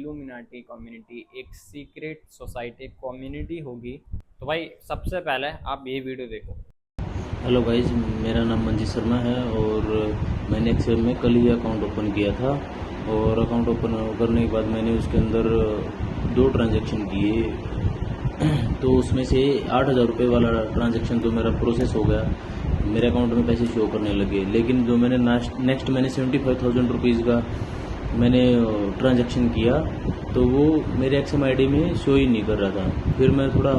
Illuminati community, एक secret society community होगी। तो भाई सबसे पहले आप ये वीडियो देखो। हेलो गाइस, मेरा नाम मंजीत शर्मा है और मैंने एक्सेल में कल ही अकाउंट ओपन किया था। और अकाउंट ओपन करने के बाद मैंने उसके अंदर दो ट्रांजैक्शन किए। तो उसमें से 8,000 रुपये वाला ट्रांजैक्शन तो मेरा प्रोसेस हो गया, मेरे अकाउंट में पैसे शो करने लगे। लेकिन जो मैंने नेक्स्ट मैंने 75,000 रुपीज़ का मैंने ट्रांजैक्शन किया तो वो मेरे एक्सएम आईडी में शो ही नहीं कर रहा था। फिर मैं थोड़ा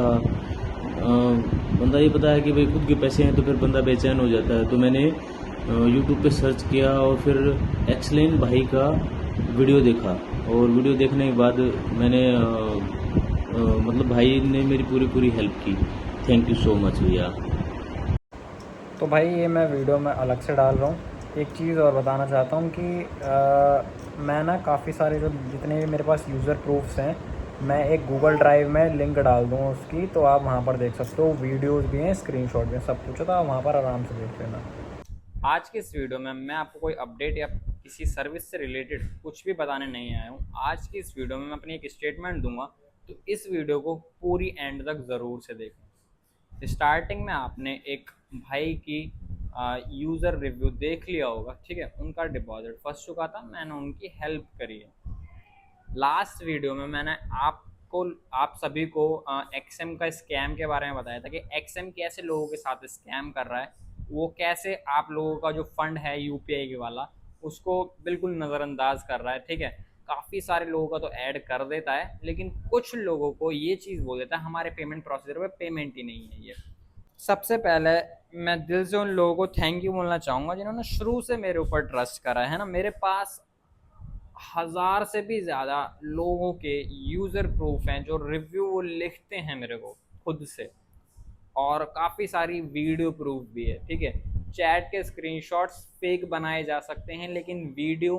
बंदा ये पता है कि भाई खुद के पैसे हैं तो फिर बंदा बेचैन हो जाता है। तो मैंने यूट्यूब पे सर्च किया और फिर एक्सलेन भाई का वीडियो देखा। और वीडियो देखने के बाद मैंने मतलब भाई ने मेरी पूरी हेल्प की। थैंक यू सो मच भैया। तो भाई ये मैं वीडियो में अलग से डाल रहा हूँ। एक चीज़ और बताना चाहता हूँ कि मैं ना काफ़ी सारे जो जितने भी मेरे पास यूज़र प्रूफ्स हैं, मैं एक गूगल ड्राइव में लिंक डाल दूँ उसकी, तो आप वहाँ पर देख सकते हो। वीडियोस भी हैं, स्क्रीनशॉट भी हैं, सब कुछ है, तो आप वहाँ पर आराम से देख लेना। आज की इस वीडियो में मैं आपको कोई अपडेट या किसी सर्विस से रिलेटेड कुछ भी बताने नहीं आया हूँ। आज की इस वीडियो में मैं अपनी एक स्टेटमेंट दूंगा, तो इस वीडियो को पूरी एंड तक ज़रूर से देखें। स्टार्टिंग में आपने एक भाई की यूज़र रिव्यू देख लिया होगा, ठीक है। उनका डिपॉजिट फंस चुका था, मैंने उनकी हेल्प करी है। लास्ट वीडियो में मैंने आप सभी को एक्सएम का स्कैम के बारे में बताया था कि एक्सएम कैसे लोगों के साथ स्कैम कर रहा है, वो कैसे आप लोगों का जो फंड है यूपीआई के वाला उसको बिल्कुल नज़रअंदाज कर रहा है, ठीक है। काफ़ी सारे लोगों का तो ऐड कर देता है, लेकिन कुछ लोगों को ये चीज़ बोल देता है हमारे पेमेंट प्रोसीजर पे पेमेंट ही नहीं है। ये सबसे पहले मैं दिल से उन लोगों को थैंक यू बोलना चाहूँगा जिन्होंने शुरू से मेरे ऊपर ट्रस्ट करा है ना। मेरे पास 1000 से भी ज़्यादा लोगों के यूज़र प्रूफ हैं जो रिव्यू वो लिखते हैं मेरे को खुद से, और काफ़ी सारी वीडियो प्रूफ भी है, ठीक है। चैट के स्क्रीनशॉट्स फेक बनाए जा सकते हैं, लेकिन वीडियो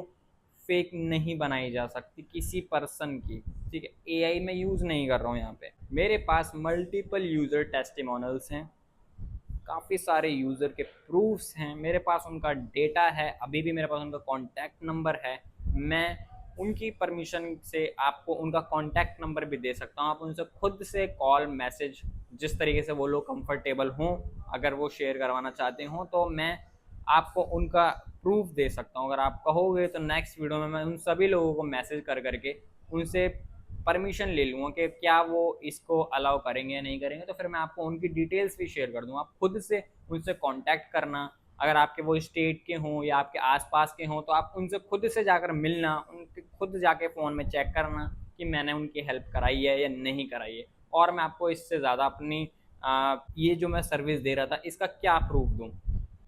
फेक नहीं बनाई जा सकती किसी पर्सन की, ठीक है। एआई में यूज़ नहीं कर रहा हूँ यहाँ पे। मेरे पास मल्टीपल यूज़र टेस्टिमोनल्स हैं, काफ़ी सारे यूज़र के प्रूफ्स हैं, मेरे पास उनका डेटा है, अभी भी मेरे पास उनका कॉन्टैक्ट नंबर है। मैं उनकी परमिशन से आपको उनका कॉन्टैक्ट नंबर भी दे सकता हूँ। आप उनसे खुद से कॉल मैसेज जिस तरीके से वो लोग कंफर्टेबल हों, अगर वो शेयर करवाना चाहते हों, तो मैं आपको उनका प्रूफ दे सकता हूँ। अगर आप कहोगे तो नेक्स्ट वीडियो में मैं उन सभी लोगों को मैसेज कर करके उनसे परमिशन ले लूँगा कि क्या वो इसको अलाउ करेंगे या नहीं करेंगे, तो फिर मैं आपको उनकी डिटेल्स भी शेयर कर दूँगा। आप खुद से उनसे कांटेक्ट करना, अगर आपके वो स्टेट के हों या आपके आसपास के हों, तो आप उनसे खुद से जाकर मिलना, उनके खुद जाके फ़ोन में चेक करना कि मैंने उनकी हेल्प कराई है या नहीं कराई है। और मैं आपको इससे ज़्यादा अपनी ये जो मैं सर्विस दे रहा था इसका क्या प्रूफ दूँ।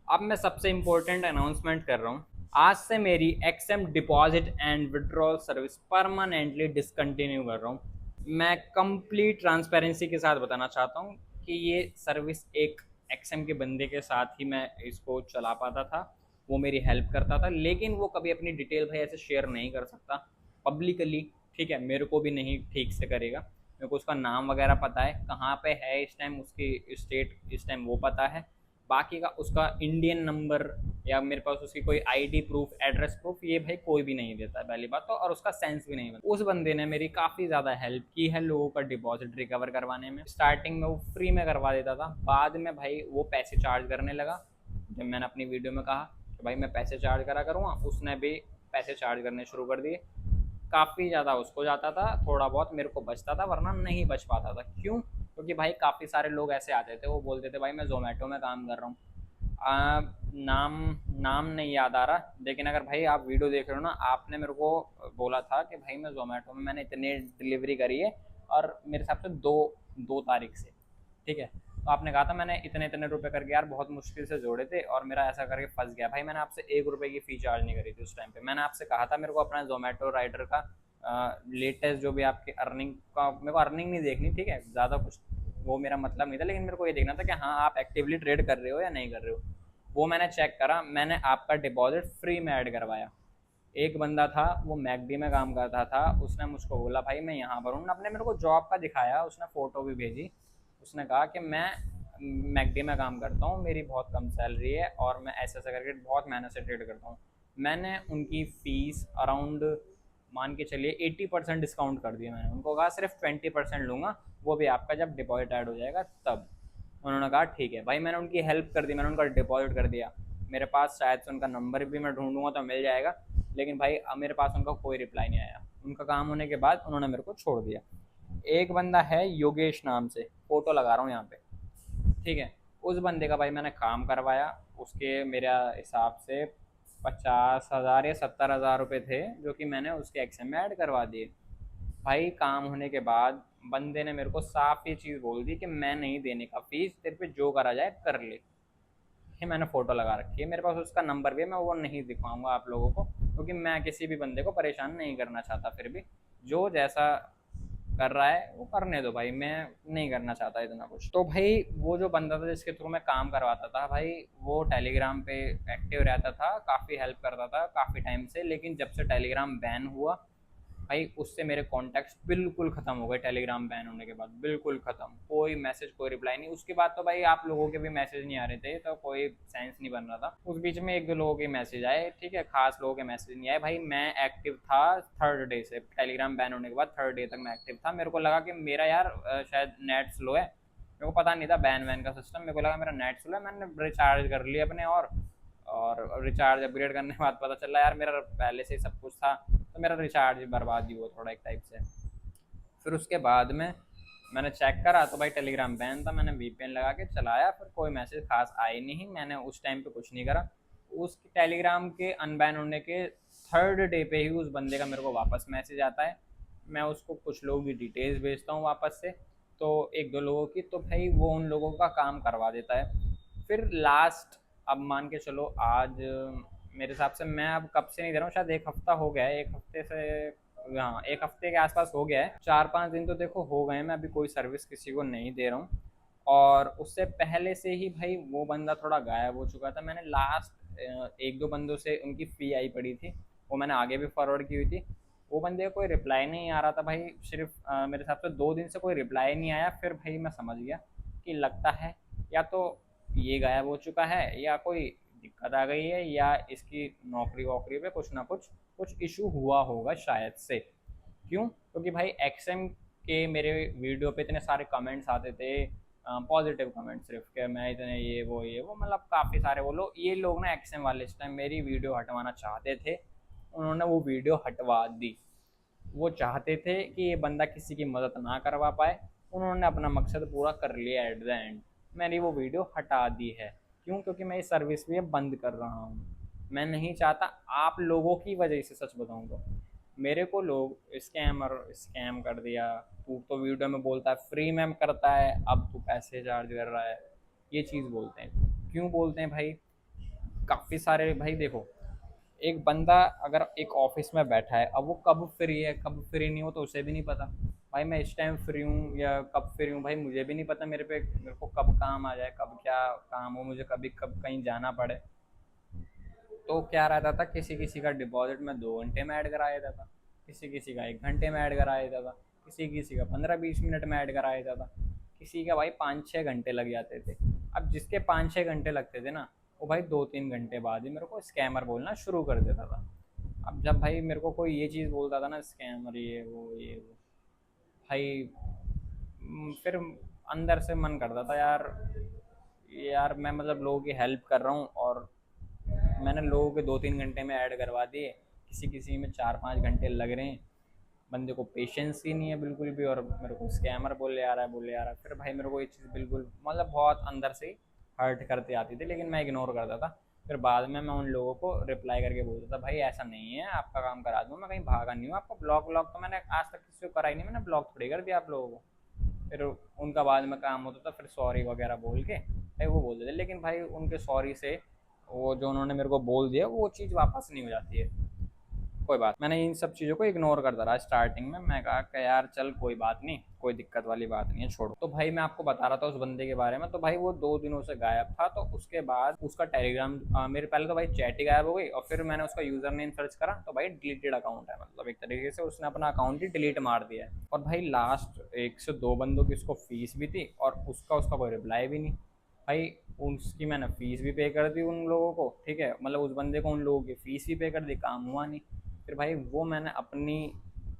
अब मैं सबसे इम्पोर्टेंट अनाउंसमेंट कर रहा हूँ, आज से मेरी XM deposit and withdrawal service permanently discontinue कर रहा हूँ। मैं कंप्लीट ट्रांसपेरेंसी के साथ बताना चाहता हूँ कि ये सर्विस एक एक्सएम के बंदे के साथ ही मैं इसको चला पाता था, वो मेरी हेल्प करता था, लेकिन वो कभी अपनी डिटेल भाई ऐसे शेयर नहीं कर सकता पब्लिकली, ठीक है। मेरे को भी नहीं ठीक से करेगा, मेरे को उसका नाम वगैरह पता है, कहाँ पे है इस टाइम, उसकी स्टेट इस टाइम वो पता है। बाकी का उसका इंडियन नंबर या मेरे पास उसकी कोई आईडी प्रूफ, एड्रेस प्रूफ, ये भाई कोई भी नहीं देता है पहली बात तो, और उसका सेंस भी नहीं बनता। उस बंदे ने मेरी काफ़ी ज़्यादा हेल्प की है लोगों का डिपॉजिट रिकवर करवाने में। स्टार्टिंग में वो फ्री में करवा देता था, बाद में भाई वो पैसे चार्ज करने लगा। जब मैंने अपनी वीडियो में कहा कि भाई मैं पैसे चार्ज करा करूँगा, उसने भी पैसे चार्ज करने शुरू कर दिए। काफ़ी ज़्यादा उसको जाता था, थोड़ा बहुत मेरे को बचता था, वरना नहीं बच पाता था। क्यों? क्योंकि भाई काफ़ी सारे लोग ऐसे आते थे, वो बोलते थे भाई मैं ज़ोमैटो में काम कर रहा हूँ। नाम नाम नहीं याद आ रहा, लेकिन अगर भाई आप वीडियो देख रहे हो ना, आपने मेरे को बोला था कि भाई मैं ज़ोमैटो में मैंने इतनी डिलीवरी करी है और मेरे हिसाब से दो दो तारीख से, ठीक है। तो आपने कहा था मैंने इतने इतने रुपए करके यार बहुत मुश्किल से जोड़े थे और मेरा ऐसा करके फंस गया। भाई मैंने आपसे 1 रुपये की फ़ी चार्ज नहीं करी थी उस टाइम पे। मैंने आपसे कहा था मेरे को अपना जोमेटो राइडर का लेटेस्ट जो भी आपकी अर्निंग का, मेरे को अर्निंग नहीं देखनी, ठीक है, ज़्यादा कुछ वो मेरा मतलब नहीं था, लेकिन मेरे को ये देखना था कि हाँ आप एक्टिवली ट्रेड कर रहे हो या नहीं कर रहे हो। वो मैंने चेक करा, मैंने आपका डिपॉजिट फ्री में ऐड करवाया। एक बंदा था वो मैकडी में काम करता था, उसने मुझको बोला भाई मैं यहाँ पर हूँ, अपने मेरे को जॉब का दिखाया, उसने फ़ोटो भी भेजी। उसने कहा कि मैं मैकडी में काम करता हूँ, मेरी बहुत कम सैलरी है और मैं ऐसे ऐसे करके बहुत मेहनत से ट्रेड करता हूँ। मैंने उनकी फ़ीस अराउंड मान के चलिए 80% डिस्काउंट कर दिया मैंने। उनको कहा सिर्फ 20% लूँगा, वो भी आपका जब डिपॉजिट ऐड हो जाएगा तब। उन्होंने कहा ठीक है भाई, मैंने उनकी हेल्प कर दी, मैंने उनका डिपॉजिट कर दिया। मेरे पास शायद से उनका नंबर भी मैं ढूंढूंगा तो मिल जाएगा, लेकिन भाई अब मेरे पास उनका कोई रिप्लाई नहीं आया। उनका काम होने के बाद उन्होंने मेरे को छोड़ दिया। एक बंदा है योगेश नाम से, फ़ोटो लगा रहा हूँ यहाँ पे, ठीक है। उस बंदे का भाई मैंने काम करवाया, उसके मेरा हिसाब से 50,000 या 70,000 रुपये थे, जो कि मैंने उसके एक्सेम में ऐड करवा दिए। भाई काम होने के बाद बंदे ने मेरे को साफ ये चीज़ बोल दी कि मैं नहीं देने का फीस, तेरे पे जो करा जाए कर ले। ये मैंने फ़ोटो लगा रखी है, मेरे पास उसका नंबर भी है, मैं वो नहीं दिखाऊंगा आप लोगों को, क्योंकि मैं किसी भी बंदे को परेशान नहीं करना चाहता। फिर भी जो जैसा कर रहा है वो करने दो भाई, मैं नहीं करना चाहता इतना कुछ। तो भाई वो जो बंदा था जिसके थ्रू मैं काम करवाता था भाई, वो टेलीग्राम पे एक्टिव रहता था, काफ़ी हेल्प करता था काफ़ी टाइम से। लेकिन जब से टेलीग्राम बैन हुआ भाई, उससे मेरे कॉन्टैक्ट्स बिल्कुल ख़त्म हो गए। टेलीग्राम बैन होने के बाद बिल्कुल ख़त्म, कोई मैसेज कोई रिप्लाई नहीं। उसके बाद तो भाई आप लोगों के भी मैसेज नहीं आ रहे थे, तो कोई सेंस नहीं बन रहा था। उस बीच में एक दो लोगों के मैसेज आए, ठीक है, खास लोगों के मैसेज नहीं आए। भाई मैं एक्टिव था 3rd डे से, टेलीग्राम बैन होने के बाद 3rd डे तक मैं एक्टिव था। मेरे को लगा कि मेरा यार शायद नेट स्लो है, मेरे को पता नहीं था बैन वैन का सिस्टम। मेरे को लगा मेरा नेट स्लो है, मैंने रिचार्ज कर लिया अपने, और रिचार्ज अपग्रेड करने के बाद पता चला यार मेरा पहले से ही सब कुछ था, तो मेरा रिचार्ज बर्बाद ही हुआ थोड़ा एक टाइप से। फिर उसके बाद में मैंने चेक करा तो भाई टेलीग्राम बैन था। मैंने वीपीएन लगा के चलाया, फिर कोई मैसेज खास आए नहीं, मैंने उस टाइम पे कुछ नहीं करा। उस टेलीग्राम के अनबैन होने के 3rd डे पे ही उस बंदे का मेरे को वापस मैसेज आता है। मैं उसको कुछ लोगों की डिटेल्स भेजता हूँ वापस से, तो एक दो लोगों की, तो भाई वो उन लोगों का काम करवा देता है। फिर लास्ट, अब मान के चलो आज मेरे हिसाब से, मैं अब कब से नहीं दे रहा हूँ, शायद 1 हफ्ता हो गया है, 1 हफ्ते से, हाँ 1 हफ्ते के आसपास हो गया है। 4-5 दिन तो देखो हो गए, मैं अभी कोई सर्विस किसी को नहीं दे रहा हूँ। और उससे पहले से ही भाई वो बंदा थोड़ा गायब हो चुका था। मैंने लास्ट एक दो बंदों से उनकी फ़ी आई पड़ी थी, वो मैंने आगे भी फॉरवर्ड की हुई थी। वो बंदे का कोई रिप्लाई नहीं आ रहा था भाई, सिर्फ मेरे हिसाब से 2 दिन से कोई रिप्लाई नहीं आया। फिर भाई मैं समझ गया कि लगता है या तो ये गायब हो चुका है, या कोई दिक्कत आ गई है, या इसकी नौकरी वोकरी पे कुछ ना कुछ इशू हुआ होगा शायद से। क्यों? क्योंकि भाई एक्सएम के मेरे वीडियो पे इतने सारे कमेंट्स आते थे, पॉजिटिव कमेंट, सिर्फ कि मैं इतने ये वो मतलब काफ़ी सारे। वो लोग, ये लोग ना एक्सएम वाले इस टाइम मेरी वीडियो हटवाना चाहते थे, उन्होंने वो वीडियो हटवा दी। वो चाहते थे कि ये बंदा किसी की मदद ना करवा पाए, उन्होंने अपना मकसद पूरा कर लिया एट द एंड। मैंने वो वीडियो हटा दी है। क्यों? क्योंकि मैं ये सर्विस भी बंद कर रहा हूँ। मैं नहीं चाहता, आप लोगों की वजह से, सच बताऊँ तो मेरे को लोग स्कैम कर दिया, तू तो वीडियो में बोलता है फ्री में करता है, अब तू पैसे चार्ज कर रहा है, ये चीज़ बोलते हैं। क्यों बोलते हैं भाई? काफ़ी सारे भाई देखो, एक बंदा अगर एक ऑफिस में बैठा है, अब वो कब फ्री है कब फ्री नहीं हो तो उसे भी नहीं पता। भाई मैं इस टाइम फ्री हूँ या कब फ्री हूँ भाई मुझे भी नहीं पता। मेरे को कब काम आ जाए, कब क्या काम हो मुझे, कभी कब कहीं जाना पड़े। तो क्या रहता था, किसी किसी का डिपॉजिट में 2 घंटे में ऐड करा देता था, किसी किसी का 1 घंटे में ऐड करा देता था, किसी किसी का 15-20 मिनट में ऐड करा देता था, किसी का भाई 5-6 घंटे लग जाते थे। अब जिसके 5-6 घंटे लगते थे ना, वो भाई 2-3 घंटे बाद ही मेरे को स्कैमर बोलना शुरू कर देता था। अब जब भाई मेरे को कोई ये चीज़ बोलता था ना, स्कैमर ये वो भाई, फिर अंदर से मन करता था यार मैं मतलब लोगों की हेल्प कर रहा हूँ, और मैंने लोगों के 2-3 घंटे में ऐड करवा दिए, किसी किसी में 4-5 घंटे लग रहे हैं। बंदे को पेशेंस ही नहीं है बिल्कुल भी, और मेरे को स्कैमर बोले आ रहा है। फिर भाई मेरे को ये चीज़ बिल्कुल मतलब बहुत अंदर से हर्ट करते आती थी, लेकिन मैं इग्नोर करता था। फिर बाद में मैं उन लोगों को रिप्लाई करके बोलता था भाई ऐसा नहीं है, आपका काम करा दूँ, मैं कहीं भागा नहीं हूँ। आपको ब्लॉक व्लॉक तो मैंने आज तक किसी को करा ही नहीं, मैंने ब्लॉक थोड़ी कर दिया आप लोगों को। फिर उनका बाद में काम होता था, फिर सॉरी वगैरह बोल के भाई वो बोल देते, लेकिन भाई उनके सॉरी से वो जो उन्होंने मेरे को बोल दिया वो चीज़ वापस नहीं हो जाती है। कोई बात, मैंने इन सब चीज़ों को इग्नोर करता रहा। स्टार्टिंग में मैं कहा कि यार चल कोई बात नहीं, कोई दिक्कत वाली बात नहीं है, छोड़ो। तो भाई मैं आपको बता रहा था उस बंदे के बारे में। तो भाई वो 2 दिनों से गायब था, तो उसके बाद उसका टेलीग्राम मेरे पहले तो भाई चैट ही गायब हो गई, और फिर मैंने उसका यूज़र नेम सर्च करा तो भाई डिलीटेड अकाउंट है, मतलब एक तरीके से उसने अपना अकाउंट ही डिलीट मार दिया है। और भाई लास्ट 1 से 2 बंदों की उसको फीस भी थी, और उसका कोई रिप्लाई भी नहीं। भाई उसकी मैंने फ़ीस भी पे कर दी उन लोगों को, ठीक है, मतलब उस बंदे को उन लोगों की फ़ीस भी पे कर दी, काम हुआ नहीं। फिर भाई वो मैंने अपनी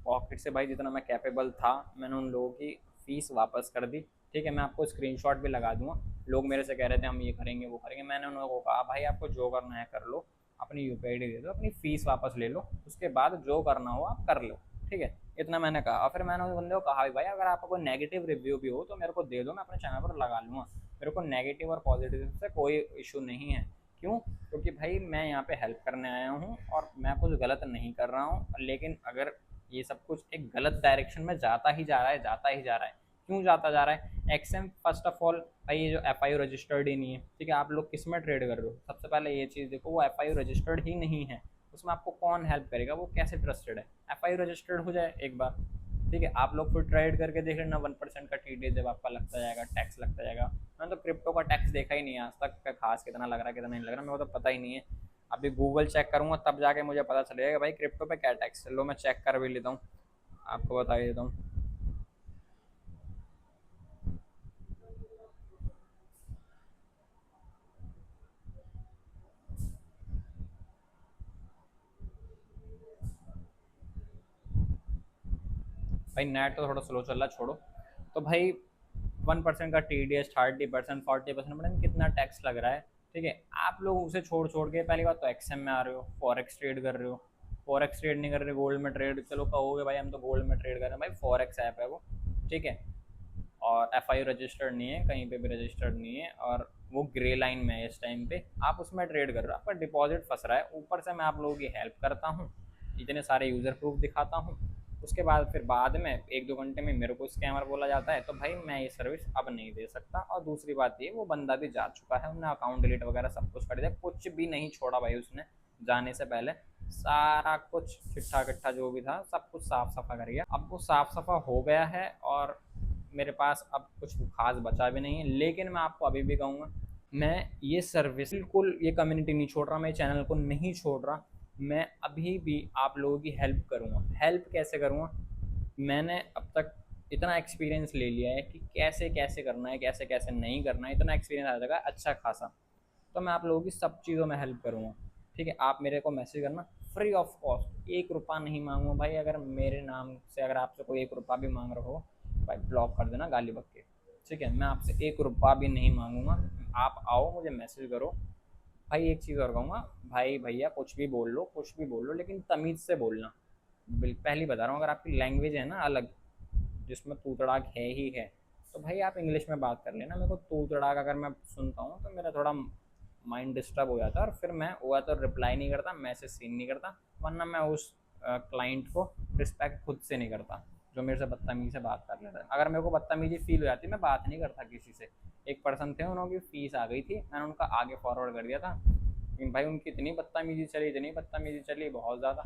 पॉकेट से भाई जितना मैं कैपेबल था मैंने उन लोगों की फ़ीस वापस कर दी। ठीक है, मैं आपको स्क्रीनशॉट भी लगा दूंगा। लोग मेरे से कह रहे थे हम ये करेंगे वो करेंगे, मैंने उन लोगों को कहा भाई आपको जो करना है कर लो, अपनी यूपीआई डी दे दो, अपनी फ़ीस वापस ले लो, उसके बाद जो करना हो आप कर लो। ठीक है, इतना मैंने कहा। और फिर मैंने उस बंदे को कहा भाई अगर आपका कोई नेगेटिव रिव्यू भी हो तो मेरे को दे दो, मैं अपने चैनल पर लगा लूँगा, मेरे को नेगेटिव और पॉजिटिव से कोई इशू नहीं है। क्यों? क्योंकि भाई मैं यहाँ पे हेल्प करने आया हूँ और मैं कुछ गलत नहीं कर रहा हूँ। लेकिन अगर ये सब कुछ एक गलत डायरेक्शन में जाता ही जा रहा है, जाता ही जा रहा है, क्यों जाता जा रहा है? एक्सएम फर्स्ट ऑफ ऑल भाई ये जो एफ आई रजिस्टर्ड ही नहीं है। ठीक है, आप लोग किस में ट्रेड कर रहे हो? सबसे पहले ये चीज़ देखो, वो एफ आई रजिस्टर्ड ही नहीं है, उसमें आपको कौन हेल्प करेगा? वो कैसे ट्रस्टेड है? एफ आई रजिस्टर्ड हो जाए एक बार। ठीक है, आप लोग फिर ट्रेड करके देख लेना, 1% का टी जब आपका लगता जाएगा, टैक्स लगता जाएगा। मैंने तो क्रिप्टो का टैक्स देखा ही नहीं है आज तक, खास कितना लग रहा है कितना नहीं लग रहा मेरे को तो पता ही नहीं है। अभी गूगल चेक करूँगा तब जाके मुझे पता चलेगा कि भाई क्रिप्टो पे क्या टैक्स है। लो मैं चेक कर भी लेता हूँ, आपको बता ही देता हूँ। भाई नेट तो थोड़ा स्लो चल रहा है, छोड़ो। तो भाई 1% का टी डी एस, 30%, 40%, पता नहीं कितना टैक्स लग रहा है। ठीक है, आप लोग उसे छोड़ छोड़ के पहली बात तो एक्सएम में आ रहे हो, फॉरेक्स ट्रेड कर रहे हो। फॉरेक्स ट्रेड नहीं कर रहे, गोल्ड में ट्रेड, चलो कहोगे भाई हम तो गोल्ड में ट्रेड कर रहे हैं, भाई फॉरेक्स ऐप है वो। ठीक है, और एफ आई रजिस्टर्ड नहीं है, कहीं पे भी रजिस्टर्ड नहीं है, और वो ग्रे लाइन में है इस टाइम पे। आप उसमें ट्रेड कर रहे हो, आपका डिपॉजिट फंस रहा है, ऊपर से मैं आप लोगों की हेल्प करता हूँ, इतने सारे यूज़र प्रूफ दिखाता हूँ, उसके बाद में 1-2 घंटे में मेरे को स्कैमर बोला जाता है। तो भाई मैं ये सर्विस अब नहीं दे सकता। और दूसरी बात ये, वो बंदा भी जा चुका है, उसने अकाउंट डिलीट वगैरह सब कुछ कर दिया, कुछ भी नहीं छोड़ा भाई उसने जाने से पहले। सारा कुछ चिट्ठा कट्ठा जो भी था सब कुछ साफ सफा कर गया। अब वो साफ सफा हो गया है और मेरे पास अब कुछ खास बचा भी नहीं है। लेकिन मैं आपको अभी भी कहूँगा, मैं ये सर्विस बिल्कुल, ये कम्युनिटी नहीं छोड़ रहा, मैं चैनल को नहीं छोड़ रहा, मैं अभी भी आप लोगों की हेल्प करूँगा। हेल्प कैसे करूँगा? मैंने अब तक इतना एक्सपीरियंस ले लिया है कि कैसे कैसे करना है, कैसे कैसे नहीं करना है, इतना एक्सपीरियंस आ जाएगा अच्छा खासा। तो मैं आप लोगों की सब चीज़ों में हेल्प करूँगा। ठीक है, आप मेरे को मैसेज करना फ्री ऑफ कॉस्ट, 1 रुपया नहीं मांगूंगा भाई। अगर मेरे नाम से अगर आपसे कोई 1 रुपया भी मांग रहा हो भाई ब्लॉक कर देना गाली बक के। ठीक है, मैं आपसे 1 रुपया भी नहीं मांगूंगा। आप आओ मुझे मैसेज करो। भाई एक चीज़ और कहूँगा, भाई भैया कुछ भी बोल लो, कुछ भी बोल लो, लेकिन तमीज़ से बोलना। पहली बता रहा हूँ, अगर आपकी लैंग्वेज है ना अलग, जिसमें तू तड़ाक है ही है, तो भाई आप इंग्लिश में बात कर लेना। मेरे को तू तड़ाक अगर मैं सुनता हूँ तो मेरा थोड़ा माइंड डिस्टर्ब हो जाता है, और फिर मैं हुआ तो रिप्लाई नहीं करता, मैसेज सीन नहीं करता, वरना मैं उस क्लाइंट को रिस्पेक्ट खुद से नहीं करता जो मेरे से बदतमीजी से बात कर लेता है। अगर मेरे को बदतमीजी फील हो जाती मैं बात नहीं करता किसी से। एक पर्सन थे, उनकी फ़ीस आ गई थी, मैंने उनका आगे फॉरवर्ड कर दिया था, लेकिन भाई उनकी इतनी बदतमीजी चली, इतनी बदतमीजी चली बहुत ज़्यादा,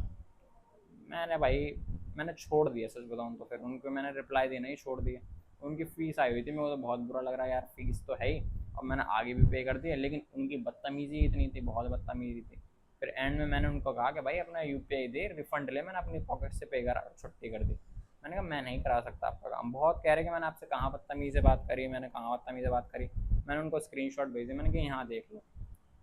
मैंने छोड़ दिया। सच बताऊँ तो फिर उनको मैंने रिप्लाई देना ही छोड़ दिया। उनकी फ़ीस आई हुई थी, मेरे को तो बहुत बुरा लग रहा है यार, फ़ीस तो है ही और मैंने आगे भी पे कर दिया, लेकिन उनकी बदतमीज़ी इतनी थी, बहुत बदतमीज़ी थी। फिर एंड में मैंने उनको कहा कि भाई अपना यूपीआई दे, रिफंड ले। मैंने अपनी पॉकेट से पे करा और छुट्टी कर दी। मैंने कहा मैं नहीं करा सकता आपका काम। बहुत कह रहे कि मैंने आपसे कहाँ बदतमीज़ी से बात करी, मैंने कहाँ बदतमीज़ी से बात करी। मैंने उनको स्क्रीनशॉट भेज दिया, मैंने कहा यहाँ देख लो।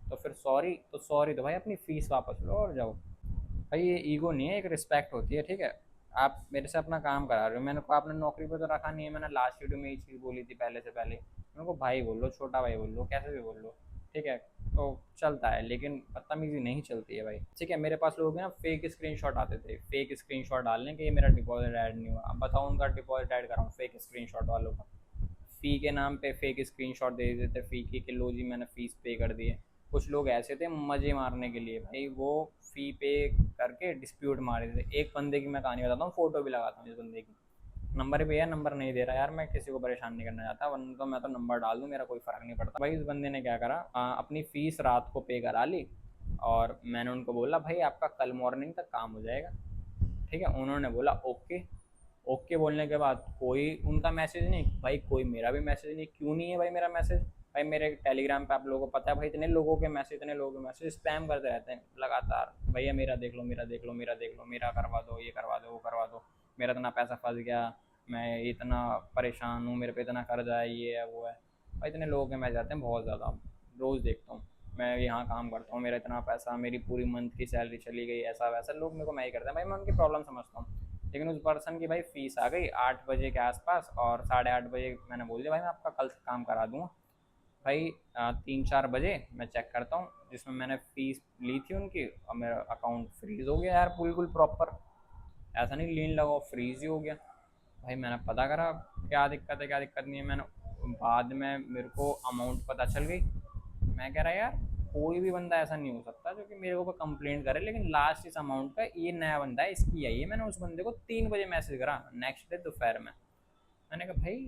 तो फिर सॉरी तो भाई अपनी फ़ीस वापस लो और जाओ। भाई ये ईगो नहीं है, एक रिस्पेक्ट होती है। ठीक है, आप मेरे से अपना काम करा रहे हो, मैंने को आपने नौकरी पे तो रखा नहीं है। मैंने लास्ट वीडियो में ये चीज़ बोली थी पहले से पहले, मेरे को भाई बोल लो, छोटा भाई बोल लो, कैसे भी बोल लो। ठीक है, तो चलता है, लेकिन बदतमीजी नहीं चलती है भाई। ठीक है, मेरे पास लोग हैं ना फेक स्क्रीनशॉट आते थे, फेक स्क्रीनशॉट डालने के ये मेरा डिपॉजिट ऐड नहीं हुआ। अब बताओ उनका डिपॉजिट ऐड कराऊँ फेक स्क्रीनशॉट वालों का? फ़ी के नाम पे फेक स्क्रीनशॉट दे देते, फ़ी की कि लो जी मैंने फ़ीस पे कर दी है। कुछ लोग ऐसे थे मज़े मारने के लिए, भाई वो फ़ी पे करके डिस्प्यूट मार रहे थे। एक बंदे की मैं कहानी बताता हूँ, फ़ोटो भी लगाता हूँ इस बंदे की। नंबर पे यार, नंबर नहीं दे रहा यार, मैं किसी को परेशान नहीं करना चाहता, वरना तो मैं तो नंबर डाल दूँ, मेरा कोई फ़र्क नहीं पड़ता। भाई इस बंदे ने क्या करा, अपनी फ़ीस रात को पे करा ली, और मैंने उनको बोला भाई आपका कल मॉर्निंग तक काम हो जाएगा। ठीक है, उन्होंने बोला ओके। ओके बोलने के बाद कोई उनका मैसेज नहीं भाई, कोई मेरा भी मैसेज नहीं। क्यों नहीं है भाई मेरा मैसेज? भाई मेरे टेलीग्राम पे आप लोगों को पता है भाई, इतने लोगों के मैसेज स्पैम करते रहते हैं लगातार। भैया मेरा देख लो, मेरा देख लो, मेरा देख लो, मेरा करवा दो, ये करवा दो, वो करवा दो, मेरा इतना पैसा फंस गया, मैं इतना परेशान हूँ, मेरे पे इतना कर्जा है, ये है वो है। भाई इतने लोगों के मैसेज आते हैं बहुत ज़्यादा, रोज़ देखता हूँ। मैं यहाँ काम करता हूँ, मेरा इतना पैसा, मेरी पूरी मंथ की सैलरी चली गई, ऐसा वैसा लोग मेरे को मैं ही करते हैं भाई। मैं उनकी प्रॉब्लम समझता हूँ, लेकिन उस पर्सन की भाई फीस आ गई 8 बजे के आसपास और 8:30 बजे मैंने बोल दिया भाई मैं आपका कल से काम करा दूँगा। भाई 3-4 बजे मैं चेक करता हूँ जिसमें मैंने फ़ीस ली थी उनकी, और मेरा अकाउंट फ्रीज़ हो गया यार, बिल्कुल प्रॉपर, ऐसा नहीं लीन लगा फ्रीज़ ही हो गया। भाई मैंने पता करा क्या दिक्कत है क्या दिक्कत नहीं है, मैंने बाद में मेरे को अमाउंट पता चल गई। मैं कह रहा यार कोई भी बंदा ऐसा नहीं हो सकता जो कि मेरे ऊपर कंप्लेंट करे, लेकिन लास्ट इस अमाउंट का ये नया बंदा है, इसकी आई है। मैंने उस बंदे को 3 बजे मैसेज करा नेक्स्ट डे दोपहर में। मैंने कहा भाई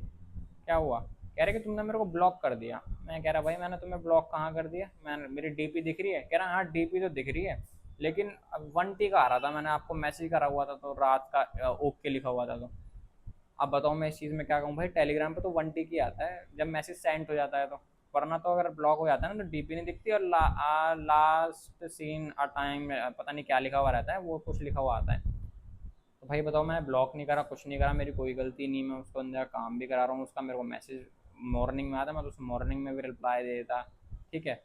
क्या हुआ? कह रहे कि तुमने मेरे को ब्लॉक कर दिया। मैं कह रहा भाई मैंने तुम्हें ब्लॉक कहाँ कर दिया? मैं मेरी डीपी दिख रही है? कह रहा हाँ डीपी तो दिख रही है, लेकिन अब 1T का आ रहा था, मैंने आपको मैसेज करा हुआ था तो रात का ओके लिखा हुआ था। तो अब बताओ मैं इस चीज़ में क्या कहूँ भाई? टेलीग्राम पे तो 1T की आता है जब मैसेज सेंड हो जाता है तो, वरना तो अगर ब्लॉक हो जाता है ना तो डीपी नहीं दिखती, और लास्ट सीन अ टाइम पता नहीं क्या लिखा हुआ रहता है, वो कुछ लिखा हुआ आता है। तो भाई बताओ मैं ब्लॉक नहीं करा, कुछ नहीं करा, मेरी कोई गलती नहीं, मैं उसको अंदर काम भी करा रहा हूँ, उसका मेरे को मैसेज मॉर्निंग में आता, मैं तो उसे मॉर्निंग में भी रिप्लाई दे देता, ठीक है।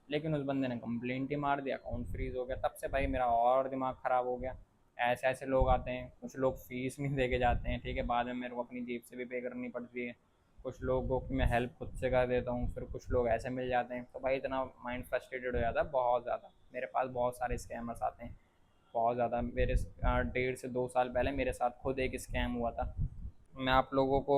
लेकिन उस बंदे ने कंप्लेंट ही मार दिया, अकाउंट फ्रीज हो गया। तब से भाई मेरा और दिमाग ख़राब हो गया। ऐसे ऐसे लोग आते हैं, कुछ लोग फीस नहीं दे के जाते हैं, ठीक है, बाद में मेरे को अपनी जेब से भी पे करनी पड़ती है। कुछ लोगों की मैं हेल्प खुद से कर देता हूँ, फिर कुछ लोग ऐसे मिल जाते हैं, तो भाई इतना माइंड फ्रस्ट्रेटेड हो जाता है बहुत ज़्यादा। मेरे पास बहुत सारे स्कैमर्स आते हैं, बहुत ज़्यादा। मेरे 1.5 से 2 साल पहले मेरे साथ खुद एक स्कैम हुआ था। मैं आप लोगों को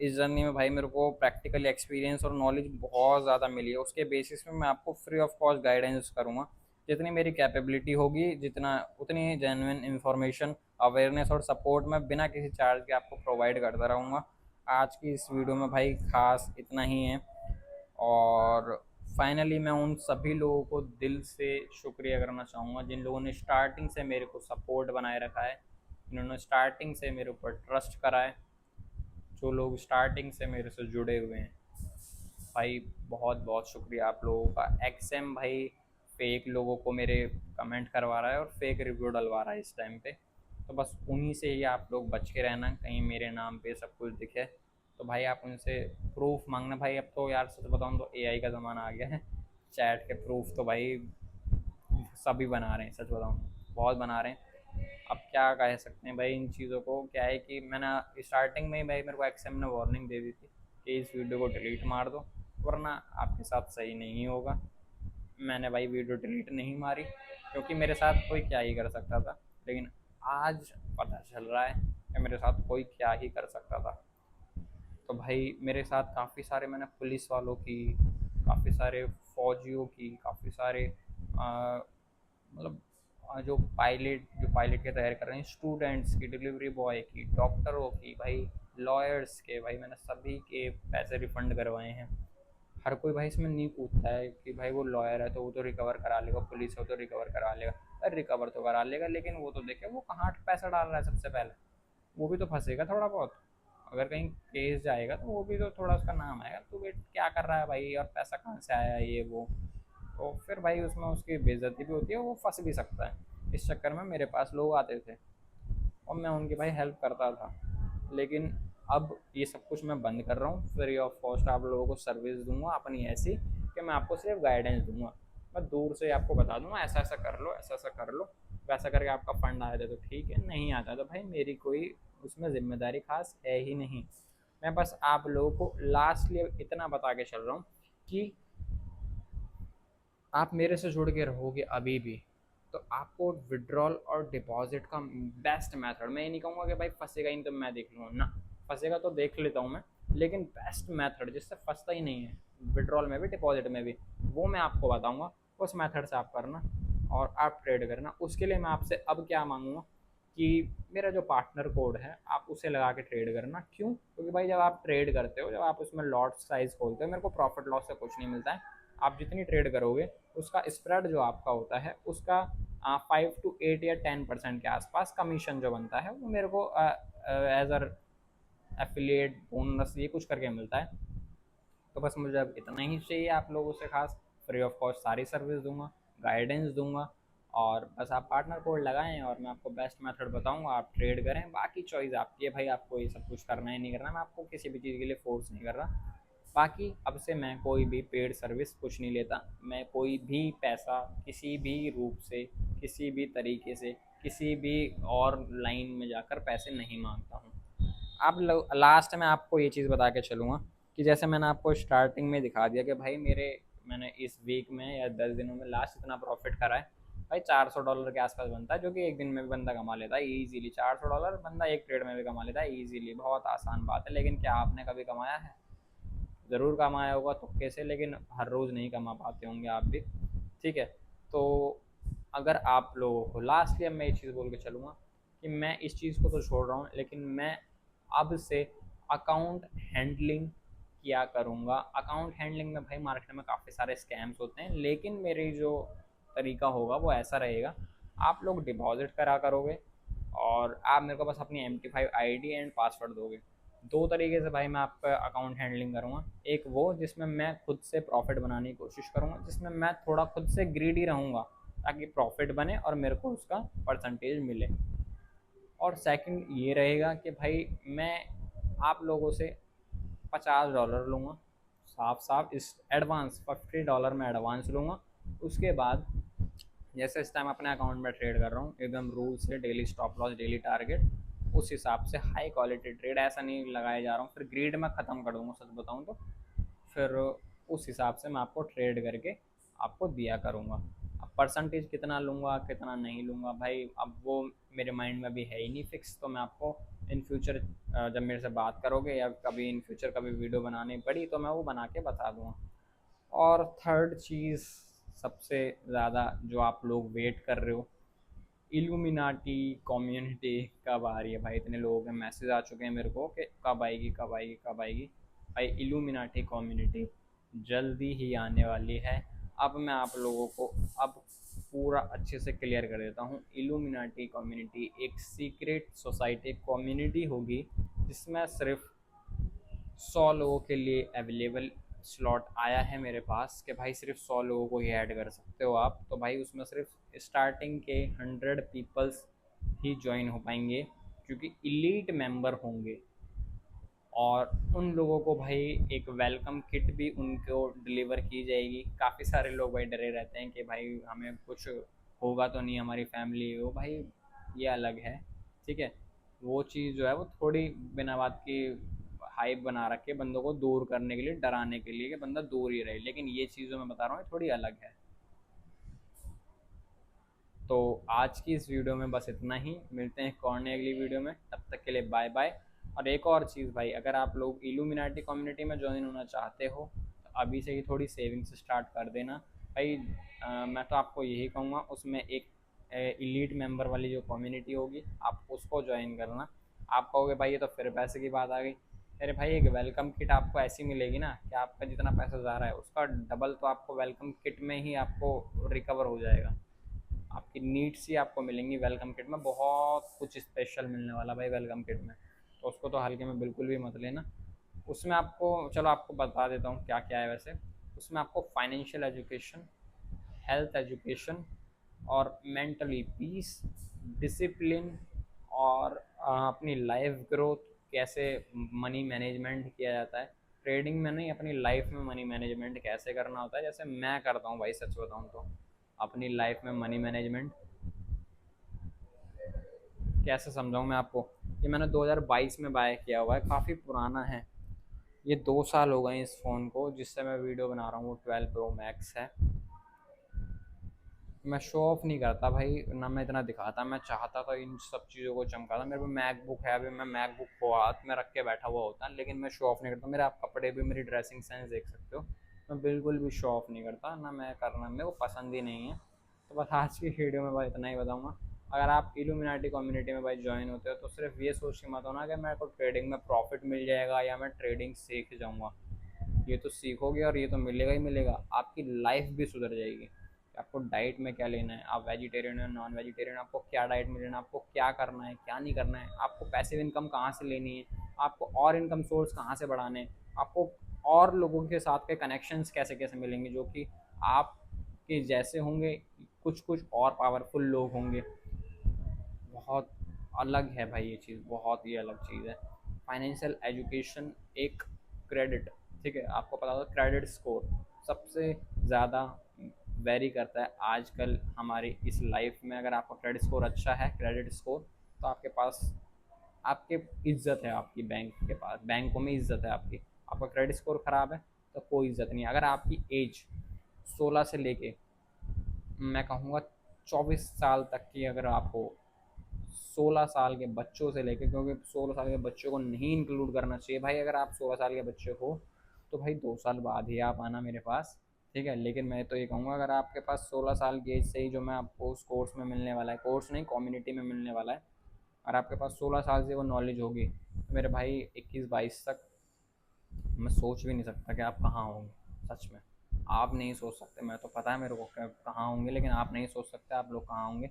इस जर्नी में भाई मेरे को प्रैक्टिकली एक्सपीरियंस और नॉलेज बहुत ज़्यादा मिली है, उसके बेसिस पे मैं आपको फ्री ऑफ कॉस्ट गाइडेंस करूँगा। जितनी मेरी कैपेबिलिटी होगी, जितना उतनी जेन्युइन इन्फॉर्मेशन, अवेयरनेस और सपोर्ट मैं बिना किसी चार्ज के आपको प्रोवाइड करता रहूँगा। आज की इस वीडियो में भाई खास इतना ही है। और फाइनली मैं उन सभी लोगों को दिल से शुक्रिया करना चाहूँगा जिन लोगों ने स्टार्टिंग से मेरे को सपोर्ट बनाए रखा है, जिन्होंने स्टार्टिंग से मेरे ऊपर ट्रस्ट करा है, जो लोग स्टार्टिंग से मेरे से जुड़े हुए हैं। भाई बहुत बहुत शुक्रिया आप लोगों का। एक्सएम भाई फेक लोगों को मेरे कमेंट करवा रहा है और फेक रिव्यू डलवा रहा है इस टाइम पे, तो बस उन्हीं से ही आप लोग बच के रहना, कहीं मेरे नाम पे सब कुछ दिखे तो भाई आप उनसे प्रूफ मांगना। भाई अब तो यार सच बताऊँ तो एआई का ज़माना आ गया है, चैट के प्रूफ तो भाई सभी बना रहे हैं, सच बताऊँ बहुत बना रहे हैं। अब क्या कह सकते हैं भाई इन चीज़ों को? क्या है कि मैंने स्टार्टिंग में ही भाई मेरे को एक्सएम ने वार्निंग दे दी थी कि इस वीडियो को डिलीट मार दो, वरना आपके साथ सही नहीं होगा। मैंने भाई वीडियो डिलीट नहीं मारी, क्योंकि मेरे साथ कोई क्या ही कर सकता था, लेकिन आज पता चल रहा है कि मेरे साथ कोई क्या ही कर सकता था। तो भाई मेरे साथ काफ़ी सारे, मैंने पुलिस वालों की, काफ़ी सारे फौजियों की, काफ़ी सारे मतलब जो पायलट की तैयारी कर रहे हैं, स्टूडेंट्स की, डिलीवरी बॉय की, डॉक्टरों की, भाई लॉयर्स के, भाई मैंने सभी के पैसे रिफंड करवाए हैं। हर कोई भाई इसमें नहीं पूछता है कि भाई वो लॉयर है तो वो तो रिकवर करा लेगा, पुलिस है वो तो रिकवर करा लेगा। अरे रिकवर तो करा लेगा, लेकिन वो तो देखे वो कहाँ पैसा डाल रहा है सबसे पहले, वो भी तो फंसेगा थोड़ा बहुत। अगर कहीं केस जाएगा तो वो भी तो थोड़ा उसका नाम आएगा, तो वेट क्या कर रहा है भाई और पैसा कहाँ से आया ये वो, तो फिर भाई उसमें उसकी बेइज्जती भी होती है, वो फंस भी सकता है। इस चक्कर में मेरे पास लोग आते थे और मैं उनकी भाई हेल्प करता था। लेकिन अब ये सब कुछ मैं बंद कर रहा हूँ, फ्री ऑफ कॉस्ट आप लोगों को सर्विस दूंगा अपनी ऐसी कि मैं आपको सिर्फ गाइडेंस दूंगा। मैं दूर से आपको बता दूंगा ऐसा ऐसा कर लो, ऐसा ऐसा कर लो, वैसा करके आपका फंड आ जाए तो ठीक है, नहीं आता तो भाई मेरी कोई उसमें जिम्मेदारी खास है ही नहीं। मैं बस आप लोगों को लास्टली इतना बता के चल रहा हूँ कि आप मेरे से जुड़ के रहोगे अभी भी, तो आपको विड्रॉल और डिपॉजिट का बेस्ट मेथड, मैं ये नहीं कहूँगा कि भाई फंसेगा ही नहीं तो मैं देख लूँगा ना, फंसेगा तो देख लेता हूँ मैं, लेकिन बेस्ट मेथड जिससे फंसता ही नहीं है विड्रॉल में भी डिपॉजिट में भी, वो मैं आपको बताऊँगा। उस मेथड से आप करना और आप ट्रेड करना। उसके लिए मैं आपसे अब क्या मांगूंगा कि मेरा जो पार्टनर कोड है आप उसे लगा के ट्रेड करना। क्यों? क्योंकि भाई जब आप ट्रेड करते हो, जब आप उसमें लॉट साइज खोलते हो, मेरे को प्रॉफिट लॉस से कुछ नहीं मिलता है। आप जितनी ट्रेड करोगे उसका स्प्रेड जो आपका होता है उसका 5 to 8 या 10% के आसपास कमीशन जो बनता है वो मेरे को एज अ एफिलिएट बोनस ये कुछ करके मिलता है। तो बस मुझे अब इतना ही चाहिए आप लोगों से, खास फ्री ऑफ कॉस्ट सारी सर्विस दूंगा, गाइडेंस दूंगा, और बस आप पार्टनर कोड लगाएं और मैं आपको बेस्ट मेथड बताऊंगा, आप ट्रेड करें। बाकी चॉइस आपकी है भाई, आपको ये सब कुछ करना है नहीं करना, मैं आपको किसी भी चीज़ के लिए फोर्स नहीं कर रहा। बाकी अब से मैं कोई भी पेड सर्विस कुछ नहीं लेता, मैं कोई भी पैसा किसी भी रूप से, किसी भी तरीके से, किसी भी और लाइन में जाकर पैसे नहीं मांगता हूँ। अब लास्ट में आपको ये चीज़ बता के चलूँगा कि जैसे मैंने आपको स्टार्टिंग में दिखा दिया कि भाई मैंने इस वीक में या 10 दिनों में लास्ट इतना प्रॉफिट करा है। भाई $400 के आसपास बनता है, जो कि एक दिन में भी बंदा कमा लेता है ईजिली। $400 बंदा एक ट्रेड में भी कमा लेता है ईजिली, बहुत आसान बात है। लेकिन क्या आपने कभी कमाया है? ज़रूर कमाया होगा तुक्के से, लेकिन हर रोज़ नहीं कमा पाते होंगे आप भी। ठीक है, तो अगर आप लोगों को लास्टली अब मैं ये चीज़ बोल के चलूँगा कि मैं इस चीज़ को तो छोड़ रहा हूँ, लेकिन मैं अब से अकाउंट हैंडलिंग किया करूँगा। अकाउंट हैंडलिंग में भाई मार्केट में काफ़ी सारे स्कैम्स होते हैं, लेकिन मेरी जो तरीका होगा वो ऐसा रहेगा, आप लोग डिपॉजिट करा करोगे और आप मेरे को बस अपनी MT5 ID एंड पासवर्ड दोगे। दो तरीके से भाई मैं आपका अकाउंट हैंडलिंग करूँगा। एक वो जिसमें मैं खुद से प्रॉफिट बनाने की कोशिश करूँगा, जिसमें मैं थोड़ा खुद से ग्रीडी रहूँगा ताकि प्रॉफिट बने और मेरे को उसका परसेंटेज मिले। और सेकंड ये रहेगा कि भाई मैं आप लोगों से $50 लूँगा, साफ साफ इस एडवांस $50 में एडवांस लूँगा। उसके बाद जैसे इस टाइम अपने अकाउंट में ट्रेड कर रहा हूँ एकदम रूल से, daily stop loss, daily target, उस हिसाब से हाई क्वालिटी ट्रेड, ऐसा नहीं लगाए जा रहा हूँ। फिर ग्रीड में ख़त्म कर दूँगा सच बताऊँ तो। फिर उस हिसाब से मैं आपको ट्रेड करके आपको दिया करूँगा। अब परसेंटेज कितना लूँगा कितना नहीं लूँगा भाई, अब वो मेरे माइंड में भी है ही नहीं फिक्स। तो मैं आपको इन फ्यूचर जब मेरे से बात करोगे या कभी इन फ्यूचर कभी वीडियो बनानी पड़ी तो मैं वो बना के बता दूँगा। और थर्ड चीज़ सबसे ज़्यादा जो आप लोग वेट कर रहे हो, इल्यूमिनाटी कम्युनिटी कब आ रही है भाई? इतने लोगों के मैसेज आ चुके हैं मेरे को कि कब आएगी कब आएगी कब आएगी। भाई इल्यूमिनाटी कम्युनिटी जल्दी ही आने वाली है। अब मैं आप लोगों को अब पूरा अच्छे से क्लियर कर देता हूँ। इल्यूमिनाटी कम्युनिटी एक सीक्रेट सोसाइटी कम्युनिटी होगी जिसमें सिर्फ 100 लोगों के लिए अवेलेबल स्लॉट आया है मेरे पास कि भाई सिर्फ 100 लोगों को ही ऐड कर सकते हो आप। तो भाई उसमें सिर्फ स्टार्टिंग के 100 पीपल्स ही ज्वाइन हो पाएंगे, क्योंकि इलीट मेंबर होंगे। और उन लोगों को भाई एक वेलकम किट भी उनको डिलीवर की जाएगी। काफ़ी सारे लोग भाई डरे रहते हैं कि भाई हमें कुछ होगा तो नहीं, हमारी फैमिली हो भाई, ये अलग है। ठीक है, वो चीज़ जो है वो थोड़ी बिना बात की हाइप बना रखे बंदों को दूर करने के लिए, डराने के लिए कि बंदा दूर ही रहे, लेकिन ये चीज़ मैं बता रहा हूँ थोड़ी अलग है। तो आज की इस वीडियो में बस इतना ही, मिलते हैं कौन ने अगली वीडियो में, तब तक के लिए बाय बाय। और एक और चीज़ भाई, अगर आप लोग इल्यूमिनाटी कम्युनिटी में ज्वाइन होना चाहते हो तो अभी से ही थोड़ी सेविंग्स स्टार्ट कर देना भाई। मैं तो आपको यही कहूँगा, उसमें एक इलीट मेंबर वाली जो कम्युनिटी होगी आप उसको ज्वाइन करना। आप कहोगे भाई ये तो फिर पैसे की बात आ गई। अरे भाई एक वेलकम किट आपको ऐसी मिलेगी ना कि आपका जितना पैसा जा रहा है उसका डबल तो आपको वेलकम किट में ही आपको रिकवर हो जाएगा। आपकी नीड्स ही आपको मिलेंगी वेलकम किट में, बहुत कुछ स्पेशल मिलने वाला भाई वेलकम किट में। तो उसको तो हल्के में बिल्कुल भी मत लेना। उसमें आपको, चलो आपको बता देता हूँ क्या क्या है वैसे। उसमें आपको फाइनेंशियल एजुकेशन, हेल्थ एजुकेशन और मेंटली पीस, डिसिप्लिन और अपनी लाइफ ग्रोथ, कैसे मनी मैनेजमेंट किया जाता है ट्रेडिंग में, नहीं अपनी लाइफ में मनी मैनेजमेंट कैसे करना होता है, जैसे मैं करता हूँ भाई सच बताऊँ तो। अपनी लाइफ में मनी मैनेजमेंट कैसे समझाऊँ मैं आपको, ये मैंने 2022 में बाय किया हुआ है, काफ़ी पुराना है। ये 2 साल हो गए इस फ़ोन को जिससे मैं वीडियो बना रहा हूँ, वो 12 प्रो मैक्स है। मैं शो ऑफ नहीं करता भाई, ना मैं इतना दिखाता, मैं चाहता था इन सब चीज़ों को चमकाता। मेरे पास मैकबुक है, अभी मैं मैकबुक को हाथ में रख के बैठा हुआ होता, लेकिन मैं शो ऑफ नहीं करता। मेरे आप कपड़े भी, मेरी ड्रेसिंग सेंस देख सकते हो, मैं बिल्कुल भी शो ऑफ नहीं करता, ना मैं करना, मेरे को पसंद ही नहीं है। तो बस आज की वीडियो में भाई इतना ही बताऊँगा। अगर आप इल्यूमिनाटी कम्युनिटी में भाई ज्वाइन होते हो तो सिर्फ ये सोच के मत होना कि मेरे को ट्रेडिंग में प्रॉफिट मिल जाएगा या मैं ट्रेडिंग सीख जाऊँगा। ये तो सीखोगे और ये तो मिलेगा ही मिलेगा, आपकी लाइफ भी सुधर जाएगी। आपको डाइट में क्या लेना है, आप वेजिटेरियन हो नॉन वेजिटेरियन, आपको क्या डाइट में लेना है, आपको क्या करना है क्या नहीं करना है, आपको पैसिव इनकम कहाँ से लेनी है, आपको और इनकम सोर्स कहाँ से बढ़ाने हैं, आपको और लोगों के साथ के कनेक्शंस कैसे कैसे मिलेंगे जो कि आपके जैसे होंगे, कुछ कुछ और पावरफुल लोग होंगे। बहुत अलग है भाई ये चीज़, बहुत ही अलग चीज़ है। फाइनेंशियल एजुकेशन एक क्रेडिट, ठीक है, आपको पता होगा क्रेडिट स्कोर सबसे ज़्यादा वेरी करता है आजकल हमारी इस लाइफ में। अगर आपका क्रेडिट स्कोर अच्छा है, क्रेडिट स्कोर, तो आपके पास आपकी इज्जत है, आपकी बैंक के पास, बैंकों में इज्जत है आपकी। आपका क्रेडिट स्कोर ख़राब है तो कोई इज्जत नहीं है। अगर आपकी एज 16 से लेके मैं कहूँगा 24 साल तक की अगर आप हो, 16 साल के बच्चों से लेके, क्योंकि 16 साल के बच्चों को नहीं इंक्लूड करना चाहिए भाई, अगर आप 16 साल के बच्चे हो तो भाई 2 साल बाद ही आप आना मेरे पास, ठीक है। लेकिन मैं तो ये कहूँगा अगर आपके पास 16 साल की एज से ही जो मैं आपको उस कोर्स में मिलने वाला है, कोर्स नहीं कम्युनिटी में मिलने वाला है, और आपके पास 16 साल से वो नॉलेज होगी तो मेरे भाई 21-22 तक मैं सोच भी नहीं सकता कि आप कहाँ होंगे। सच में आप नहीं सोच सकते, मैं तो पता है मेरे को कहाँ होंगे, लेकिन आप नहीं सोच सकते आप लोग कहाँ होंगे।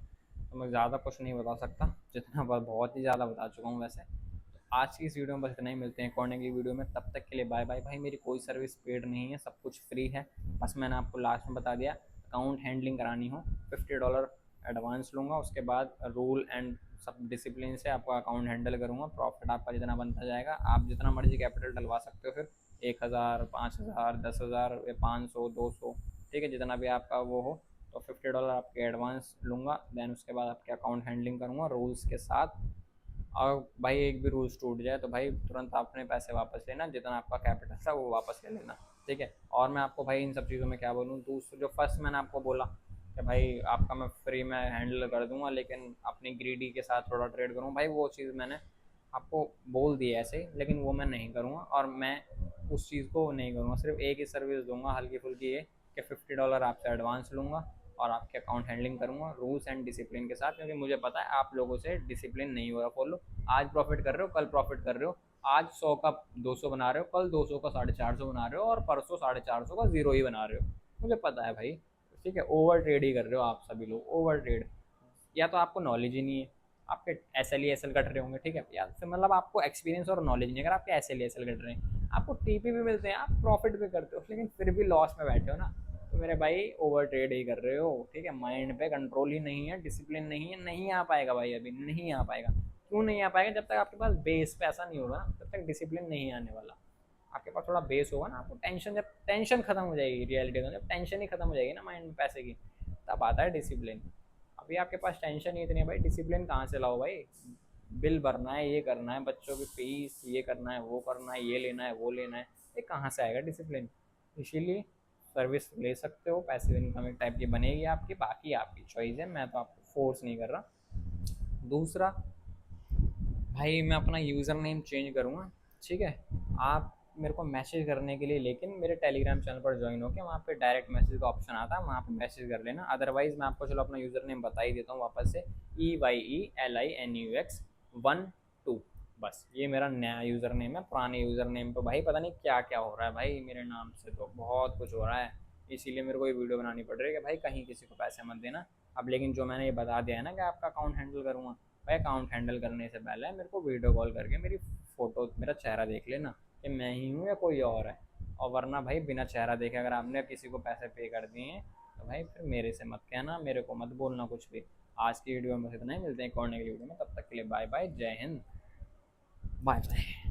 तो मैं ज़्यादा कुछ नहीं बता सकता, जितना बहुत ही ज़्यादा बता चुका हूँ वैसे। तो आज की इस वीडियो में बस इतना ही, मिलते हैं कॉर्नर की वीडियो में, तब तक के लिए बाय बाय। भाई मेरी कोई सर्विस पेड नहीं है, सब कुछ फ्री है, बस मैंने आपको लास्ट में बता दिया। अकाउंट हैंडलिंग करानी हो $50 एडवांस लूँगा, उसके बाद रूल एंड सब डिसिप्लिन से आपका अकाउंट हैंडल करूँगा। प्रॉफिट आपका जितना बनता जाएगा, आप जितना मर्जी कैपिटल डलवा सकते हो, फिर 1000, 5000, 10,000 या 500, 200, ठीक है, जितना भी आपका वो हो। तो $50 आपके एडवांस लूँगा, देन उसके बाद आपके अकाउंट हैंडलिंग करूँगा रूल्स के साथ। और भाई एक भी रूल्स टूट जाए तो भाई तुरंत आपने पैसे वापस लेना, जितना आपका कैपिटल था वो वापस ले लेना, ठीक है। और मैं आपको भाई इन सब चीज़ों में क्या बोलूँ, दूसरा जो फर्स्ट मैंने आपको बोला कि भाई आपका मैं फ्री में हैंडल कर दूंगा, लेकिन अपनी ग्रीडी के साथ थोड़ा ट्रेड करूँ, भाई वो चीज़ मैंने आपको बोल दी है ऐसे, लेकिन वो मैं नहीं करूँगा, और मैं उस चीज़ को नहीं करूँगा। सिर्फ एक ही सर्विस दूंगा हल्की फुल्की, ये कि $50 आपसे एडवांस लूँगा और आपके अकाउंट हैंडलिंग करूँगा रूल्स एंड डिसिप्लिन के साथ, क्योंकि मुझे पता है आप लोगों से डिसिप्लिन नहीं हो रहा फॉलो। आज प्रॉफिट कर रहे हो, कल प्रॉफिट कर रहे हो, आज 100 का 200 बना रहे हो, कल 200 का 450 बना रहे हो, और परसों 450 का 0 ही बना रहे हो, मुझे पता है भाई, ठीक है। ओवर ट्रेड ही कर रहे हो आप सभी लोग, ओवर ट्रेड। या तो आपको नॉलेज ही नहीं है, आपके एस एल कट रहे होंगे, ठीक है, या फिर मतलब आपको एक्सपीरियंस और नॉलेज नहीं है। अगर आपके एस एल कट रहे हैं, आपको टीपी भी मिलते हैं, आप प्रॉफिट भी करते हो, लेकिन फिर भी लॉस में बैठे हो ना, तो मेरे भाई ओवर ट्रेड ही कर रहे हो, ठीक है। माइंड पे कंट्रोल ही नहीं है, डिसिप्लिन नहीं है, नहीं आ पाएगा भाई, अभी नहीं आ पाएगा। क्यों नहीं आ पाएगा? जब तक आपके पास बेस पे ऐसा नहीं होगा ना, तब तक डिसिप्लिन नहीं आने वाला। आपके पास थोड़ा बेस होगा ना, आपको टेंशन, जब टेंशन खत्म हो जाएगी, रियलिटी में जब टेंशन ही खत्म हो जाएगी ना माइंड में पैसे की, तब आता है डिसिप्लिन। अभी आपके पास टेंशन ही इतनी है भाई, डिसिप्लिन कहाँ से लाओ भाई? बिल भरना है, ये करना है, बच्चों की फीस, ये करना है, वो करना है, ये लेना है, वो लेना है, ये कहाँ से आएगा डिसिप्लिन? इसीलिए सर्विस ले सकते हो, पैसिव इनकम एक टाइप की बनेगी आपकी, बाकी आपकी चॉइस है, मैं तो आपको फोर्स नहीं कर रहा। दूसरा भाई मैं अपना यूज़र नेम चेंज करूँगा, ठीक है। आप मेरे को मैसेज करने के लिए लेकिन मेरे टेलीग्राम चैनल पर ज्वाइन होकर वहाँ पे डायरेक्ट मैसेज का ऑप्शन आता है, वहाँ पे मैसेज कर लेना। अदरवाइज़ मैं आपको चलो अपना यूज़र नेम बता ही देता हूँ वापस से, EYELINUX12, बस ये मेरा नया यूज़र नेम है। पुराने यूज़र नेम पे भाई पता नहीं क्या क्या हो रहा है भाई, मेरे नाम से तो बहुत कुछ हो रहा है, इसीलिए मेरे को ये वीडियो बनानी पड़ रही है कि भाई कहीं किसी को पैसे मत देना। अब लेकिन जो मैंने ये बता दिया है ना कि आपका अकाउंट हैंडल करूँगा, भाई अकाउंट हैंडल करने से पहले मेरे को वीडियो कॉल करके मेरी फ़ोटो, मेरा चेहरा देख लेना कि मैं ही हूँ या कोई और है। और वरना भाई बिना चेहरा देखे अगर आपने किसी को पैसे पे कर दिए हैं तो भाई फिर मेरे से मत कहना, मेरे को मत बोलना कुछ भी। आज की वीडियो में बस इतना ही, मिलते हैं कॉर्नर की वीडियो में, तब तक के लिए बाय बाय, जय हिंद, बाय बाय।